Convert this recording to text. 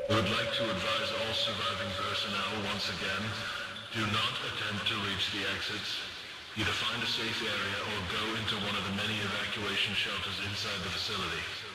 We would like to advise all surviving personnel once again, do not attempt to reach the exits. Either find a safe area or go into one of the many evacuation shelters inside the facility.